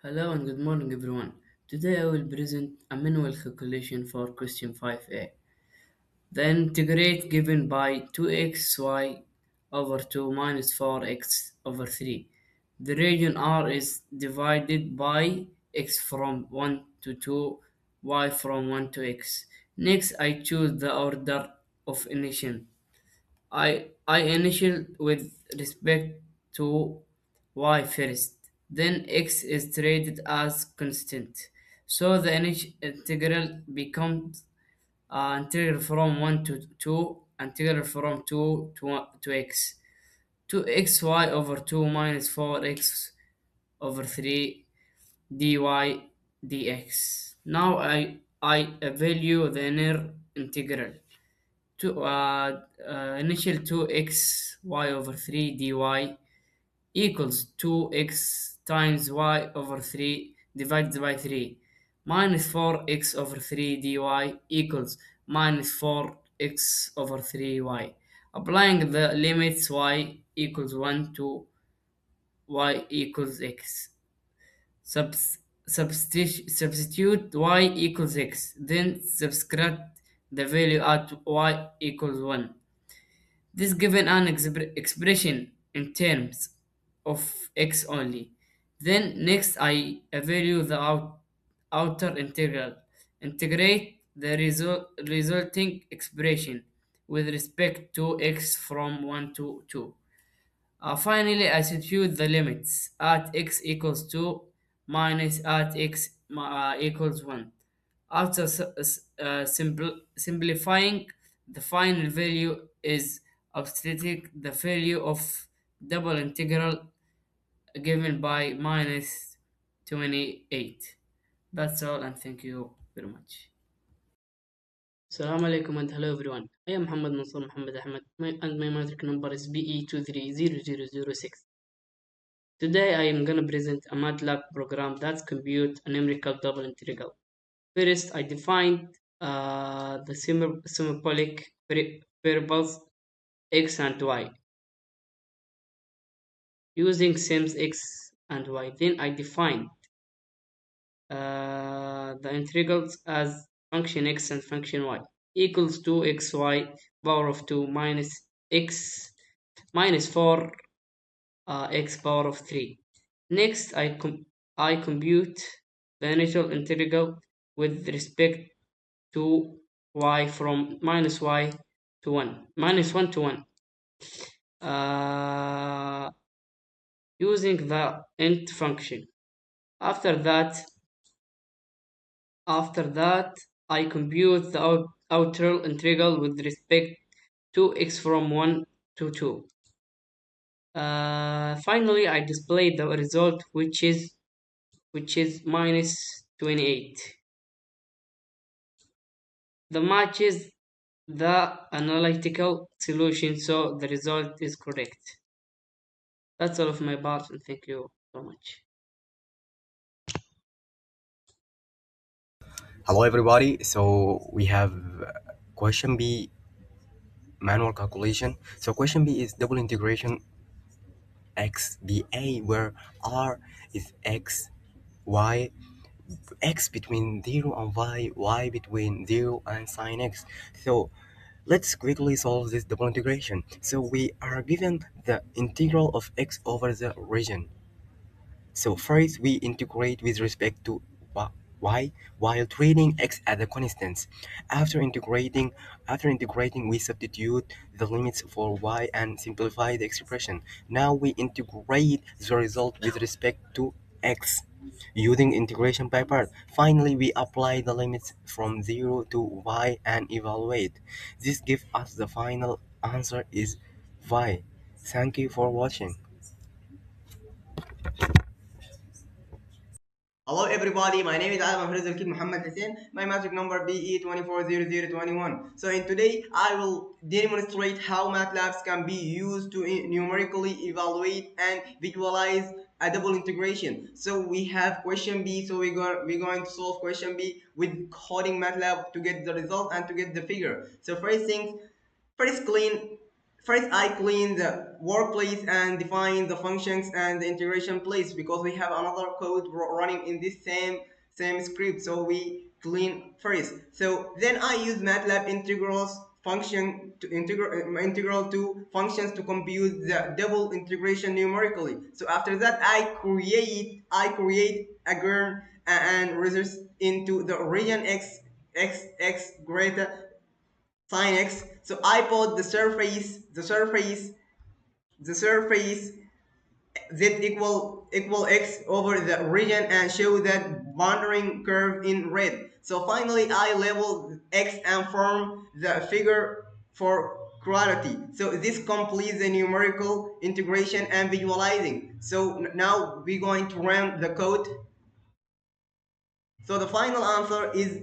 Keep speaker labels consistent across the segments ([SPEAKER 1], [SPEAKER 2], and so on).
[SPEAKER 1] Hello and good morning everyone. Today I will present a manual calculation for question 5a. The integrate given by 2xy over 2 minus 4x over 3. The region R is divided by x from 1 to 2, y from 1 to x. Next I choose the order of initial. I initial with respect to y first, then x is treated as constant. So the integral becomes integral from 1 to 2, integral from 2 to x. 2xy over 2 minus 4x over 3 dy dx. Now I value the inner integral initial 2x y over 3 dy equals 2x times y over 3 divided by 3 minus 4x over 3 dy equals minus 4x over 3y. Applying the limits y equals 1 to y equals x. Substitute y equals x, then subtract the value at y equals 1. This given an expression in terms of x only. Then next I evaluate the outer integral. Integrate the resulting expression with respect to x from 1 to 2. Finally, I substitute the limits at x equals 2 minus at x equals 1. After simplifying, the final value is obstetric, the value of double integral given by minus 28. That's all, and thank you very much. Assalamu alaikum and hello everyone. I am Muhammad Mansur Muhammad Ahmed and my matric number is BE2030006. Today I am gonna present a MATLAB program that computes a numerical double integral. First, I defined the symbolic variables x and y using sims x and y. Then I defined the integrals as function x and function y equals 2xy power of 2 minus x minus 4 x power of 3. Next, I compute the initial integral with respect to y from minus y to 1, minus 1 to 1, using the int function. After that, I compute the outer integral with respect to x from 1 to 2. Finally, I display the result, which is minus 28. The matches the analytical solution, so the result is correct. That's all of my part, and thank you so much.
[SPEAKER 2] Hello everybody. So we have question B, manual calculation. So question B is double integration x dA, where R is x, y, x between 0 and y between 0 and sine x. So let's quickly solve this double integration. So we are given the integral of x over the region. So first we integrate with respect to y while treating x as a constant. After integrating we substitute the limits for y and simplify the expression. Now we integrate the result with respect to x using integration by part. Finally, we apply the limits from 0 to y and evaluate. This gives us the final answer is y. Thank you for watching.
[SPEAKER 3] Hello everybody, my name is Adam Hamid Muhammad Hussein. My magic number BE2040021. So in today I will demonstrate how MATLABs can be used to numerically evaluate and visualize a double integration. So we have question B, so we're going to solve question B with coding MATLAB to get the result and to get the figure. So first things, first clean First, I clean the workplace and define the functions and the integration place because we have another code running in this same script. So we clean first. So then I use MATLAB integrals function to integral to functions to compute the double integration numerically. So after that, I create again and results into the region x greater sin x. So I put the surface z equal x over the region and show that bounding curve in red. So finally, I label x and form the figure for quality. So this completes the numerical integration and visualizing. So now we're going to run the code. So the final answer is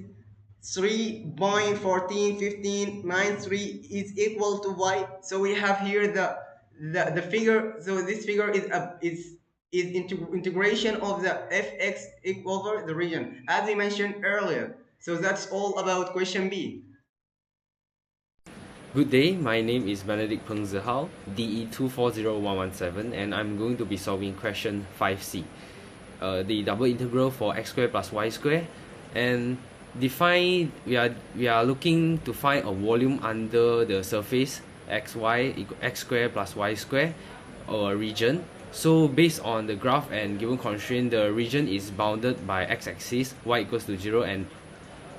[SPEAKER 3] 3.141593 is equal to y. So we have here the figure. So this figure is integration of the fx over the region as we mentioned earlier. So that's all about question B.
[SPEAKER 4] Good day, my name is Benedict Peng Zihao, DE240117, and I'm going to be solving question 5C. The double integral for x squared plus y squared, and we are looking to find a volume under the surface x squared plus y squared, or a region. So based on the graph and given constraint, the region is bounded by x-axis y equals to 0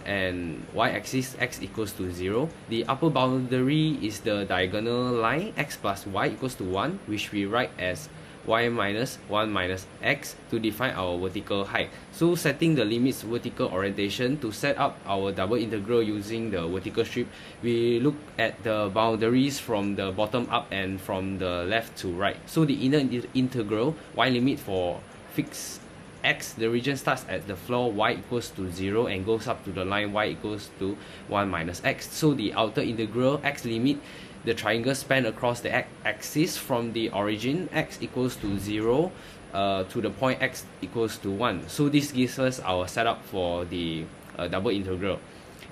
[SPEAKER 4] and y-axis x equals to 0. The upper boundary is the diagonal line x plus y equals to 1, which we write as y minus 1 minus x to define our vertical height. So setting the limits vertical orientation to set up our double integral using the vertical strip, we look at the boundaries from the bottom up and from the left to right. So the inner integral y limit for fixed x, the region starts at the floor y equals to 0 and goes up to the line y equals to 1 minus x. So the outer integral x limit, the triangle span across the axis from the origin x equals to 0 to the point x equals to 1. So this gives us our setup for the double integral.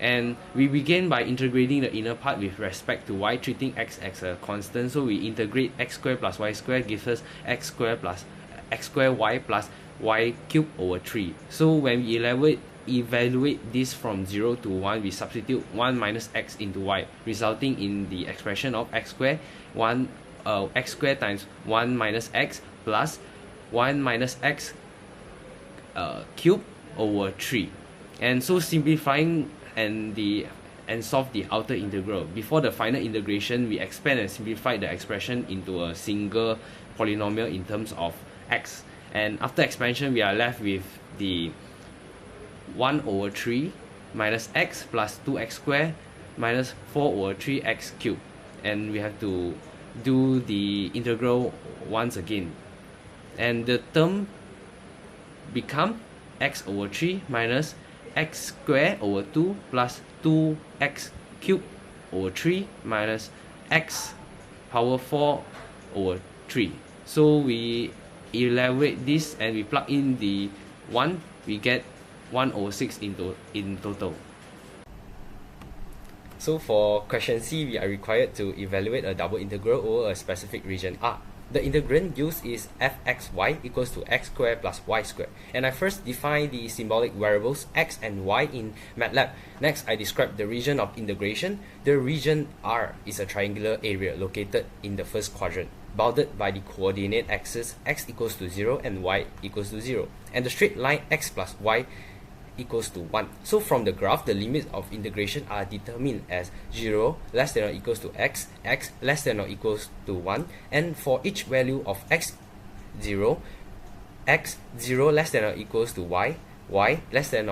[SPEAKER 4] And we begin by integrating the inner part with respect to y, treating x as a constant. So we integrate x squared plus y squared gives us x squared y plus y cubed over 3. So when we evaluate this from 0 to 1, we substitute 1 minus x into y, resulting in the expression of x squared times 1 minus x plus 1 minus x cubed over 3. And so simplifying and solve the outer integral. Before the final integration, we expand and simplify the expression into a single polynomial in terms of x. And after expansion, we are left with the 1 over 3 minus x plus 2x squared minus 4 over 3x cubed. And we have to do the integral once again. And the term become x over 3 minus x squared over 2 plus 2x cubed over 3 minus x power 4 over 3. So we elaborate this and we plug in the 1, we get 1 over 6 in total. So for question C, we are required to evaluate a double integral over a specific region R. The integrand used is fxy equals to x squared plus y squared. And I first define the symbolic variables x and y in MATLAB. Next, I describe the region of integration. The region R is a triangular area located in the first quadrant, bounded by the coordinate axis x equals to 0 and y equals to 0, and the straight line x plus y equals to 1. So from the graph, the limits of integration are determined as 0 less than or equals to x, x less than or equals to 1, and for each value of x0 less than or equals to y, y less than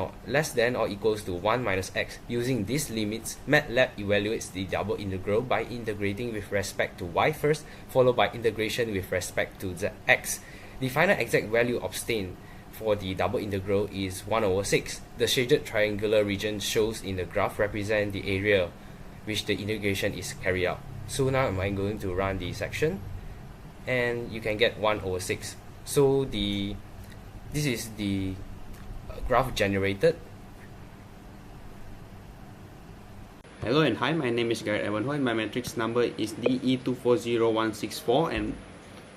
[SPEAKER 4] or equals to 1 minus x. Using these limits, MATLAB evaluates the double integral by integrating with respect to y first, followed by integration with respect to the x. The final exact value obtained for the double integral is 1 over 6. The shaded triangular region shows in the graph represent the area which the integration is carried out. So now I'm going to run the section, and you can get 1 over 6. So this is the graph generated.
[SPEAKER 5] Hello and hi, my name is Garrett Evanho and my matrix number is DE240164, and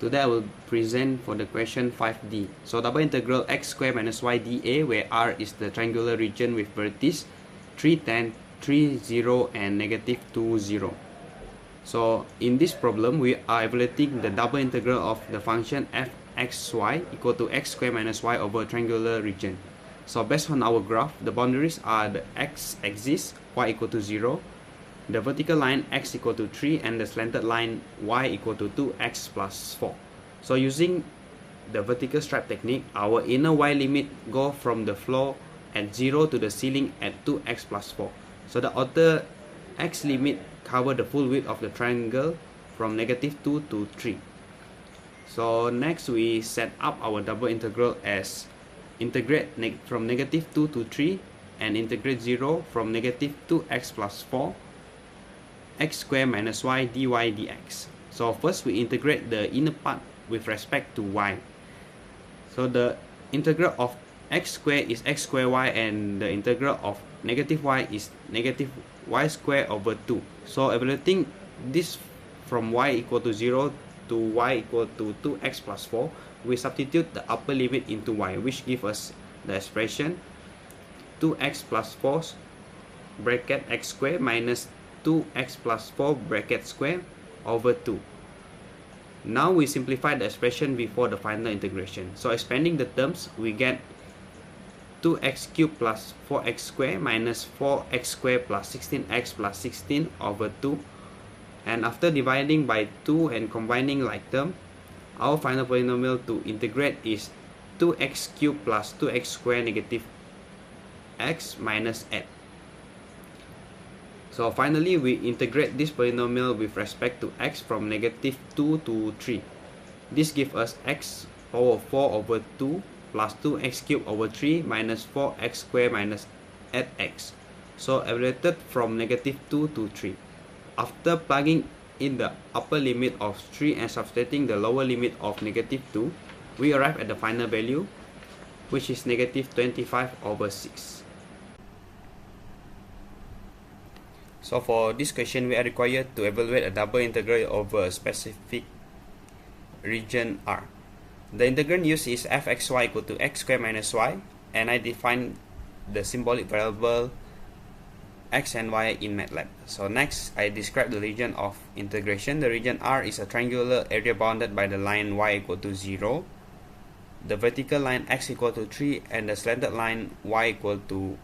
[SPEAKER 5] today I will present for the question 5D. So double integral x squared minus y dA, where R is the triangular region with vertices 3, 10, 3, 0 and negative 2, 0. So in this problem, we are evaluating the double integral of the function fxy equal to x squared minus y over triangular region. So based on our graph, the boundaries are the x-axis, y equal to 0, the vertical line x equal to 3, and the slanted line y equal to 2x plus 4. So using the vertical stripe technique, our inner y limit go from the floor at 0 to the ceiling at 2x plus 4. So the outer x limit cover the full width of the triangle from negative 2 to 3. So next we set up our double integral as integrate from negative 2 to 3 and integrate 0 from negative 2x plus 4 x squared minus y dy dx. So first we integrate the inner part with respect to y. So the integral of x squared is x squared y, and the integral of negative y is negative y squared over 2. So evaluating this from y equal to 0 to y equal to 2x plus 4, we substitute the upper limit into y, which gives us the expression 2x plus 4 bracket x squared minus 2x plus 4 bracket square over 2. Now we simplify the expression before the final integration. So expanding the terms, we get 2x cubed plus 4x squared minus 4x squared plus 16x plus 16 over 2. And after dividing by 2 and combining like term, our final polynomial to integrate is 2x cubed plus 2x squared negative x minus n. So finally, we integrate this polynomial with respect to x from negative 2 to 3. This gives us x power 4 over 2 plus 2x cubed over 3 minus 4x squared minus 8x. So evaluated from negative 2 to 3. After plugging in the upper limit of 3 and substituting the lower limit of negative 2, we arrive at the final value, which is negative 25 over 6. So for this question, we are required to evaluate a double integral over a specific region R. The integrand used is fxy equal to x squared minus y, and I define the symbolic variable x and y in MATLAB. So next, I describe the region of integration. The region R is a triangular area bounded by the line y equal to 0, the vertical line x equal to 3, and the slanted line y equal to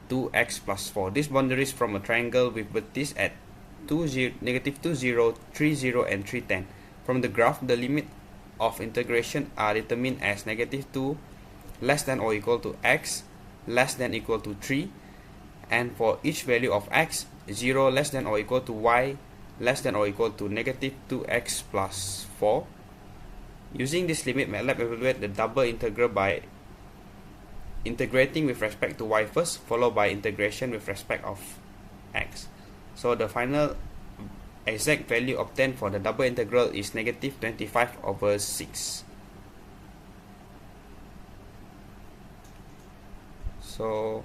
[SPEAKER 5] 2x plus 4. This boundaries from a triangle with vertices at negative 2, 0, 3, 0, and 3, 10. From the graph, the limit of integration are determined as negative 2 less than or equal to x less than equal to 3, and for each value of x, 0 less than or equal to y less than or equal to negative 2x plus 4. Using this limit, MATLAB evaluate the double integral by integrating with respect to y first, followed by integration with respect of x. So the final exact value obtained for the double integral is negative 25 over 6. So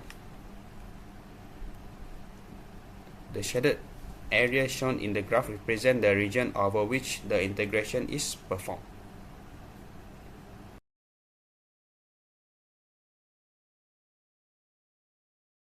[SPEAKER 5] the shaded area shown in the graph represent the region over which the integration is performed.